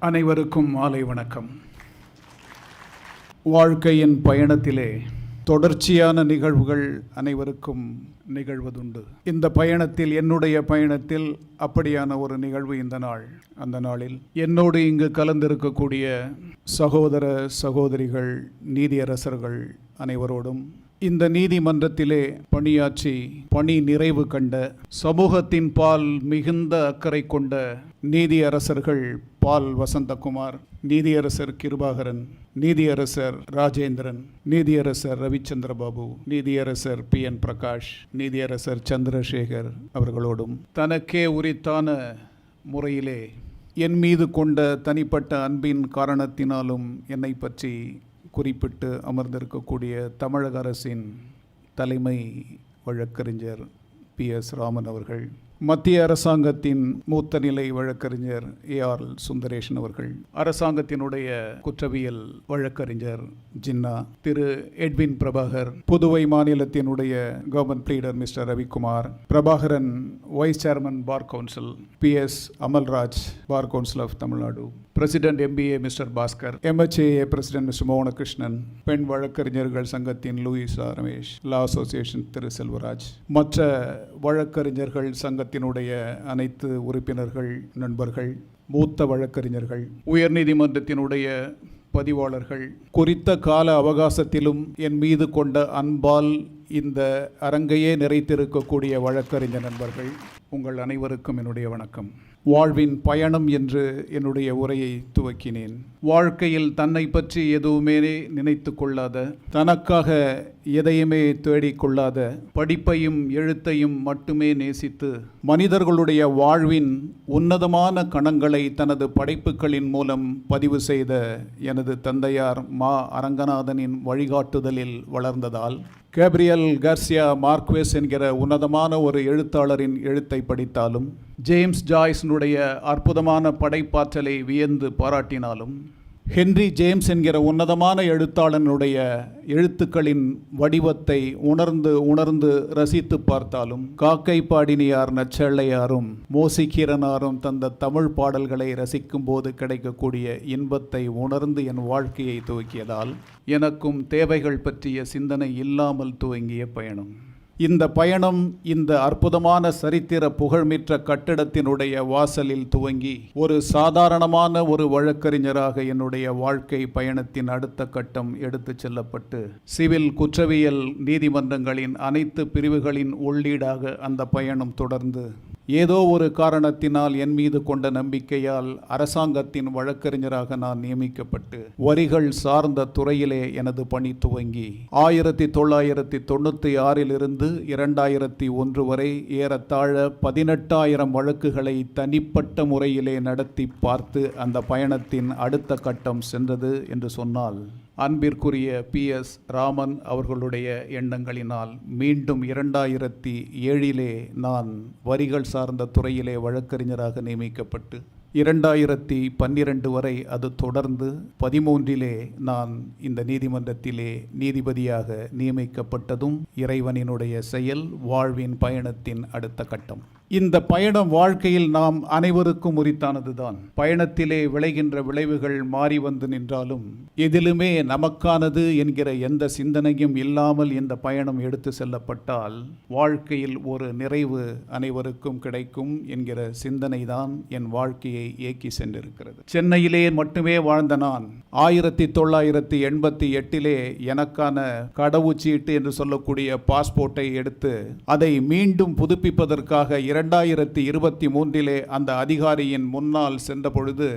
அனைவருக்கும் மாலை வணக்கம். வாழ்க்கையின் பயணத்திலே தொடர்ச்சியான நிகழ்வுகள் அனைவருக்கும் நிகழ்வதுண்டு. இந்த பயணத்தில், என்னுடைய பயணத்தில் அப்படியான ஒரு நிகழ்வு இந்த நாள். அந்த நாளில் என்னோடு இங்கு கலந்திருக்கக்கூடிய சகோதர சகோதரிகள், நீதியரசர்கள் அனைவரோடும், இந்த நீதிமன்றத்திலே பணியாற்றி பணி நிறைவு கண்ட, சமூகத்தின் பால் மிகுந்த அக்கறை கொண்ட நீதியரசர்கள் பால் வசந்தகுமார், நீதியரசர் கிருபாகரன், நீதியரசர் ராஜேந்திரன், நீதியரசர் ரவிச்சந்திரபாபு, நீதியரசர் PN பிரகாஷ், நீதியரசர் சந்திரசேகர் அவர்களோடும், தனக்கே உரித்தான முறையிலே என் மீது கொண்ட தனிப்பட்ட அன்பின் காரணத்தினாலும் என்னை பற்றி குறிப்பிட்டு அமர்ந்திருக்கக்கூடிய தமிழக அரசின் தலைமை வழக்கறிஞர் PS ராமன் அவர்கள், மத்திய அரசாங்கத்தின் மூத்த நிலை வழக்கறிஞர் AR சுந்தரேஷன் அவர்கள், அரசாங்கத்தினுடைய குற்றவியல் வழக்கறிஞர் ஜின்னா திரு எட்வின் பிரபாகர், புதுவை மாநிலத்தினுடைய government pleader mister Ravikumar, Prabhakaran vice chairman bar council, PS Amalraj bar council of Tamil Nadu, president MBA mister Baskar, MHAA president mister Mohanakrishnan, பெண் வழக்கறிஞர்கள் சங்கத்தின் லூயிசா ரமேஷ், லா அசோசியேஷன் திரு செல்வராஜ், மற்ற வழக்கறிஞர்கள் சங்கத்தினுடைய அனைத்து உறுப்பினர்கள், நண்பர்கள், மூத்த வழக்கறிஞர்கள், உயர்நீதிமன்றத்தினுடைய பதிவாளர்கள், குறித்த கால அவகாசத்திலும் என் மீது கொண்ட அன்பால் இந்த அரங்கையே நிறைத்திருக்கக்கூடிய வழக்கறிஞர் நண்பர்கள், உங்கள் அனைவருக்கும் என்னுடைய வணக்கம். வாழ்வின் பயணம் என்று என்னுடைய உரையை துவக்கினேன். வாழ்க்கையில் தன்னை பற்றி எதுவுமே நினைத்து கொள்ளாத, தனக்காக எதையுமே தேடிக்கொள்ளாத, படிப்பையும் எழுத்தையும் மட்டுமே நேசித்து மனிதர்களுடைய வாழ்வின் உன்னதமான கணங்களை தனது படைப்புகளின் மூலம் பதிவு செய்த எனது தந்தையார் மா அரங்கநாதனின் வழிகாட்டுதலில் வளர்ந்ததால், கேப்ரியல் கார்சியா மார்க்வேஸ் என்கிற உன்னதமான ஒரு எழுத்தாளரின் எழுத்தை படித்தாலும், ஜேம்ஸ் ஜாய்ஸினுடைய அற்புதமான படைப்பாற்றலை வியந்து பாராட்டினாலும், ஹென்றி ஜேம்ஸ் என்கிற உன்னதமான எழுத்தாளனுடைய எழுத்துக்களின் வடிவத்தை உணர்ந்து ரசித்து பார்த்தாலும், காக்கை பாடினியார் நச்சள்ளையாரும் மோசிகீரனாரும் தந்த தமிழ் பாடல்களை ரசிக்கும் போது கிடைக்கக்கூடிய இன்பத்தை உணர்ந்து என் வாழ்க்கையை துவக்கியதால் எனக்கும் தேவைகள் பற்றிய சிந்தனை இல்லாமல் துவங்கிய பயணம். இந்த பயணம் இந்த அற்புதமான சரித்திர புகழ்மிக்க கட்டிடத்தினுடைய வாசலில் துவங்கி ஒரு சாதாரணமான ஒரு வழக்கறிஞராக என்னுடைய வாழ்க்கை பயணத்தின் அடுத்த கட்டம் எடுத்து செல்லப்பட்டு, சிவில் குற்றவியல் நீதிமன்றங்களின் அனைத்து பிரிவுகளின் உள்ளீடாக அந்த பயணம் தொடர்ந்து, ஏதோ ஒரு காரணத்தினால் என் மீது கொண்ட நம்பிக்கையால் அரசாங்கத்தின் வழக்கறிஞராக நான் நியமிக்கப்பட்டு வரிகள் சார்ந்த துறையிலே எனது பணி துவங்கி 1996 2001 வரை ஏறத்தாழ 18,000 வழக்குகளை தனிப்பட்ட முறையிலே நடத்தி பார்த்து அந்த பயணத்தின் அடுத்த கட்டம் சென்றது என்று சொன்னால், அன்பிற்குரிய PS ராமன் அவர்களுடைய எண்ணங்களினால் மீண்டும் 2007 நான் வரிகள் சார்ந்த துறையிலே வழக்கறிஞராக நியமிக்கப்பட்டு 2012 வரை அது தொடர்ந்து 2013 நான் இந்த நீதிமன்றத்திலே நீதிபதியாக நியமிக்கப்பட்டதும் இறைவனினுடைய செயல், வாழ்வின் பயணத்தின் அடுத்த கட்டம். இந்த பயணம் வாழ்க்கையில் நாம் அனைவருக்கும் உரித்தானதுதான். பயணத்திலே விளைகின்ற விளைவுகள் மாறி வந்து நின்றாலும் எதிலுமே நமக்கானது என்கிற எந்த சிந்தனையும் இல்லாமல் இந்த பயணம் எடுத்து செல்லப்பட்டால் வாழ்க்கையில் ஒரு நிறைவு அனைவருக்கும் கிடைக்கும் என்கிற சிந்தனை தான் என் வாழ்க்கையை இயக்கி சென்றிருக்கிறது. சென்னையிலே மட்டுமே வாழ்ந்த நான் 1988 எனக்கான கடவுச்சீட்டு என்று சொல்லக்கூடிய பாஸ்போர்ட்டை எடுத்து அதை மீண்டும் புதுப்பிப்பதற்காக 2023 அந்த அதிகாரியின் முன்னால் சென்ற பொழுது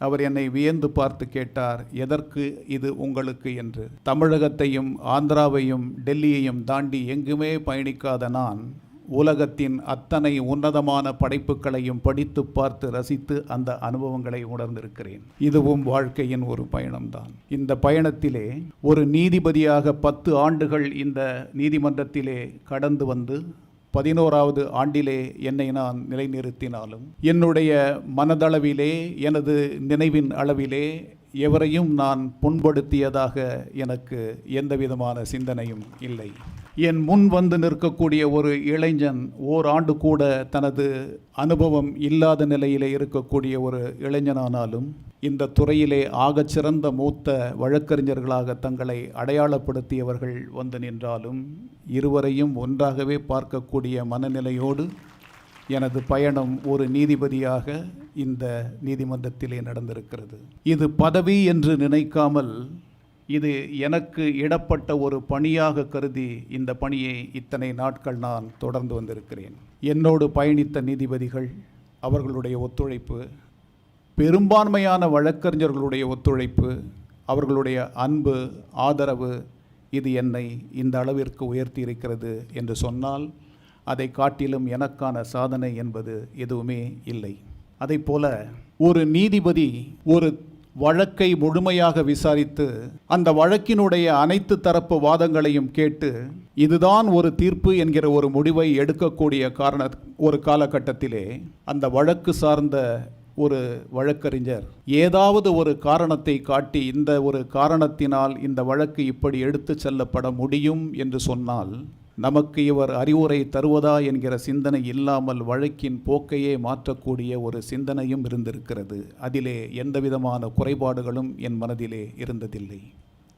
அவர் என்னை வியந்து பார்த்து கேட்டார், எதற்கு இது உங்களுக்கு என்று. தமிழகத்தையும் ஆந்திராவையும் டெல்லியையும் தாண்டி எங்குமே பயணிக்காத நான் உலகத்தின் அத்தனை உன்னதமான படைப்புகளையும் படித்து பார்த்து ரசித்து அந்த அனுபவங்களை உணர்ந்திருக்கிறேன். இதுவும் வாழ்க்கையின் ஒரு பயணம்தான். இந்த பயணத்திலே ஒரு நீதிபதியாக 10 ஆண்டுகள் இந்த நீதிமன்றத்திலே கடந்து வந்து 11வது ஆண்டிலே என்னை நான் நிலைநிறுத்தினாலும், என்னுடைய மனதளவிலே, எனது நினைவின் அளவிலே எவரையும் நான் புண்படுத்தியதாக எனக்கு எந்த விதமான சிந்தனையும் இல்லை. என் முன் வந்து நிற்கக்கூடிய ஒரு இளைஞன் ஓராண்டு கூட தனது அனுபவம் இல்லாத நிலையிலே இருக்கக்கூடிய ஒரு இளைஞனானாலும் இந்த துறையிலே ஆகச்சிறந்த மூத்த வழக்கறிஞர்களாக தங்களை அடையாளப்படுத்தியவர்கள் வந்து நின்றாலும் இருவரையும் ஒன்றாகவே பார்க்கக்கூடிய மனநிலையோடு எனது பயணம் ஒரு நீதிபதியாக இந்த நீதிமன்றத்திலே நடந்திருக்கிறது. இது பதவி என்று நினைக்காமல் இது எனக்கு இடப்பட்ட ஒரு பணியாக கருதி இந்த பணியை இத்தனை நாட்கள் நான் தொடர்ந்து வந்திருக்கிறேன். என்னோடு பயணித்த நீதிபதிகள், அவர்களுடைய ஒத்துழைப்பு, பெரும்பான்மையான வழக்கறிஞர்களுடைய ஒத்துழைப்பு, அவர்களுடைய அன்பு, ஆதரவு, இது என்னை இந்த அளவிற்கு உயர்த்தி இருக்கிறது என்று சொன்னால் அதை காட்டிலும் எனக்கான சாதனை என்பது எதுவுமே இல்லை. அதைப்போல ஒரு நீதிபதி ஒரு வழக்கை முழுமையாக விசாரித்து அந்த வழக்கினுடைய அனைத்து தரப்பு வாதங்களையும் கேட்டு இதுதான் ஒரு தீர்ப்பு என்கிற ஒரு முடிவை எடுக்கக்கூடிய ஒரு காலகட்டத்திலே அந்த வழக்கு சார்ந்த ஒரு வழக்கறிஞர் ஏதாவது ஒரு காரணத்தை காட்டி இந்த ஒரு காரணத்தினால் இந்த வழக்கு இப்படி எடுத்து செல்லப்பட முடியும் என்று சொன்னால் நமக்கு இவர் அறிவுரை தருவதா என்கிற சிந்தனை இல்லாமல் வழக்கின் போக்கையே மாற்றக்கூடிய ஒரு சிந்தனையும் இருந்திருக்கிறது. அதிலே எந்தவிதமான குறைபாடுகளும் என் மனதிலே இருந்ததில்லை.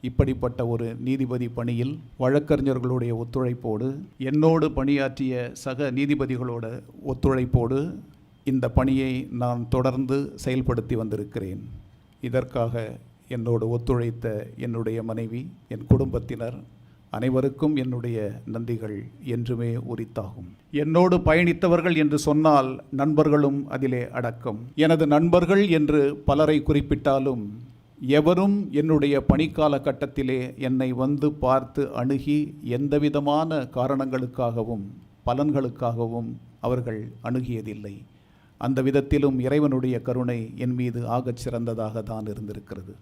இப்படிப்பட்ட ஒரு நீதிபதி பணியில் வழக்கறிஞர்களுடைய ஒத்துழைப்போடு, என்னோடு பணியாற்றிய சக நீதிபதிகளோட ஒத்துழைப்போடு இந்த பணியை நான் தொடர்ந்து செயல்படுத்தி வந்திருக்கிறேன். இதற்காக என்னோடு ஒத்துழைத்த என்னுடைய மனைவி, என் குடும்பத்தினர் அனைவருக்கும் என்னுடைய நன்றிகள் என்றுமே உரித்தாகும். என்னோடு பயணித்தவர்கள் என்று சொன்னால் நண்பர்களும் அதிலே அடக்கம். எனது நண்பர்கள் என்று பலரை குறிப்பிட்டாலும் எவரும் என்னுடைய பணிக்கால கட்டத்திலே என்னை வந்து பார்த்து அணுகி எந்தவிதமான காரணங்களுக்காகவும் பலன்களுக்காகவும் அவர்கள் அணுகியதில்லை. அந்த விதத்திலும் இறைவனுடைய கருணை என் மீது ஆகச் சிறந்ததாக தான் இருந்திருக்கிறது.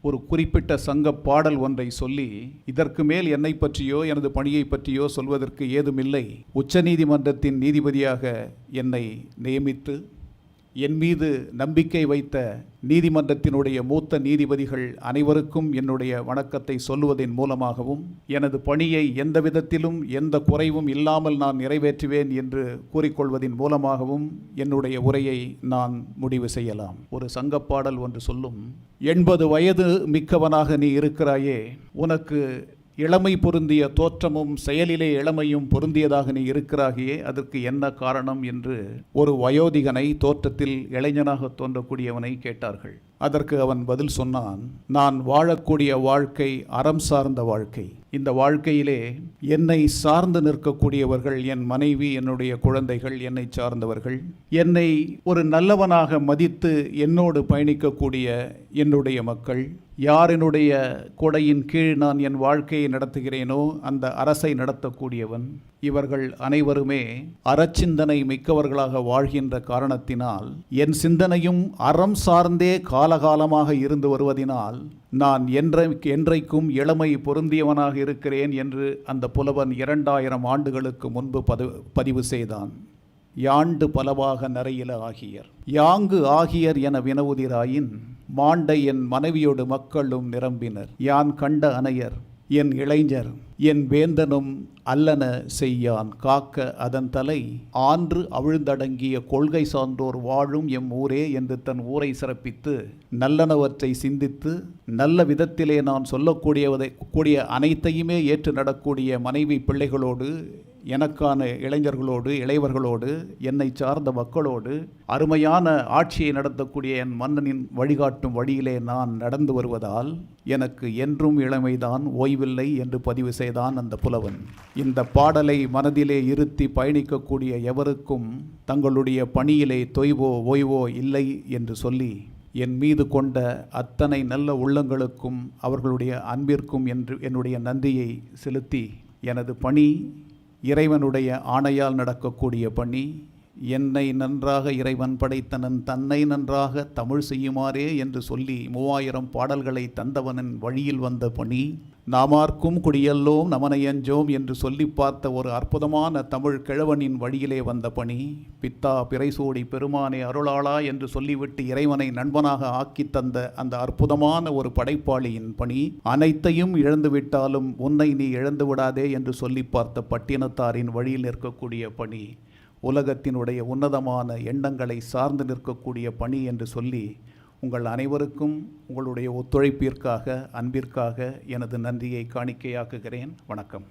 ஒரு குறிப்பிட்ட சங்க பாடல் ஒன்றை சொல்லி இதற்கு மேல் என்னை பற்றியோ எனது பணியை பற்றியோ சொல்வதற்கு ஏதுமில்லை. உச்சநீதிமன்றத்தின் நீதிபதியாக என்னை நியமித்து என் மீது நம்பிக்கை வைத்த நீதிமன்றத்தினுடைய மூத்த நீதிபதிகள் அனைவருக்கும் என்னுடைய வணக்கத்தை சொல்லுவதன் மூலமாகவும் எனது பணியை எந்த விதத்திலும் எந்த குறைவும் இல்லாமல் நான் நிறைவேற்றுவேன் என்று கூறிக்கொள்வதன் மூலமாகவும் என்னுடைய உரையை நான் முடிவு செய்யலாம். ஒரு சங்கப்பாடல் ஒன்று சொல்லும், 80 வயது மிக்கவனாக நீ இருக்கிறாயே, உனக்கு இளமை பொருந்திய தோற்றமும் செயலிலே இளமையும் பொருந்தியதாக நீ இருக்கிறாயே, அதற்கு என்ன காரணம் என்று ஒரு வயோதிகனை, தோற்றத்தில் இளைஞனாக தோன்றக்கூடியவனை கேட்டார்கள். அதற்கு அவன் பதில் சொன்னான், நான் வாழக்கூடிய வாழ்க்கை அறம் சார்ந்த வாழ்க்கை. இந்த வாழ்க்கையிலே என்னை சார்ந்து நிற்கக்கூடியவர்கள் என் மனைவி, என்னுடைய குழந்தைகள், என்னை சார்ந்தவர்கள், என்னை ஒரு நல்லவனாக மதித்து என்னோடு பயணிக்கக்கூடிய என்னுடைய மக்கள், யாரினுடைய கொடையின் கீழ் நான் என் வாழ்க்கையை நடத்துகிறேனோ அந்த அரசை நடத்தக்கூடியவன், இவர்கள் அனைவருமே அறச்சிந்தனை மிக்கவர்களாக வாழ்கின்ற காரணத்தினால் என் சிந்தனையும் அறம் சார்ந்தே காலகாலமாக இருந்து வருவதினால் நான் என்றைக்கும் இளமை பொருந்தியவனாக இருக்கிறேன் என்று அந்த புலவன் 2000 ஆண்டுகளுக்கு முன்பு பதிவு செய்தான். யாண்டு பலவாக நரையில ஆகியர் யாங்கு ஆகியர் என வினவுதிராயின் மாண்டை என் மனைவியோடு மக்களும் நிரம்பினர். யான் கண்ட அனையர் என் இளைஞர் என் வேந்தனும் அல்லன செய்யான் காக்க அதன் தலை ஆன்று அவிழ்ந்தடங்கிய கொள்கை சான்றோர் வாழும் எம் ஊரே என்று தன் ஊரை சிறப்பித்து நல்லனவற்றை சிந்தித்து நல்ல விதத்திலே நான் சொல்லக்கூடிய அனைத்தையுமே ஏற்று நடக்கூடிய மனைவி பிள்ளைகளோடு, எனக்கான இளைஞர்களோடு, இளையவர்களோடு, என்னை சார்ந்த மக்களோடு அருமையான ஆட்சியை நடத்தக்கூடிய என் மன்னனின் வழிகாட்டும் வழியிலே நான் நடந்து வருவதால் எனக்கு என்றும் இளமைதான், ஓய்வில்லை என்று பதிவு செய்தான் அந்த புலவன். இந்த பாடலை மனதிலே இருத்தி பயணிக்கக்கூடிய எவருக்கும் தங்களுடைய பணியிலே தொய்வோ ஓய்வோ இல்லை என்று சொல்லி என் மீது கொண்ட அத்தனை நல்ல உள்ளங்களுக்கும் அவர்களுடைய அன்பிற்கும் என்று என்னுடைய நன்றியை செலுத்தி, எனது பணி இறைவனுடைய ஆணையால் நடக்கக்கூடிய பணி, என்னை நன்றாக இறைவன் படைத்தனன் தன்னை நன்றாக தமிழ் செய்யுமாறே என்று சொல்லி 3000 பாடல்களை தந்தவனின் வழியில் வந்த பணி. நாமார்க்கும் குடியல்லோம் நமனையஞ்சோம் என்று சொல்லி பார்த்த ஒரு அற்புதமான தமிழ் கிழவனின் வழியிலே வந்த பணி. பித்தா பிறைசூடி பெருமானே அருளாளா என்று சொல்லிவிட்டு இறைவனை நண்பனாக ஆக்கி தந்த அந்த அற்புதமான ஒரு படைப்பாளியின் பணி. அனைத்தையும் இழந்துவிட்டாலும் உன்னை நீ இழந்து விடாதே என்று சொல்லி பார்த்த பட்டினத்தாரின் வழியில் நிற்கக்கூடிய பணி. உலகத்தினுடைய உன்னதமான எண்ணங்களை சார்ந்து நிற்கக்கூடிய பணி என்று சொல்லி உங்கள் அனைவருக்கும் உங்களுடைய ஒத்துழைப்பிற்காக, அன்பிற்காக எனது நன்றியை காணிக்கையாக்குகிறேன். வணக்கம்.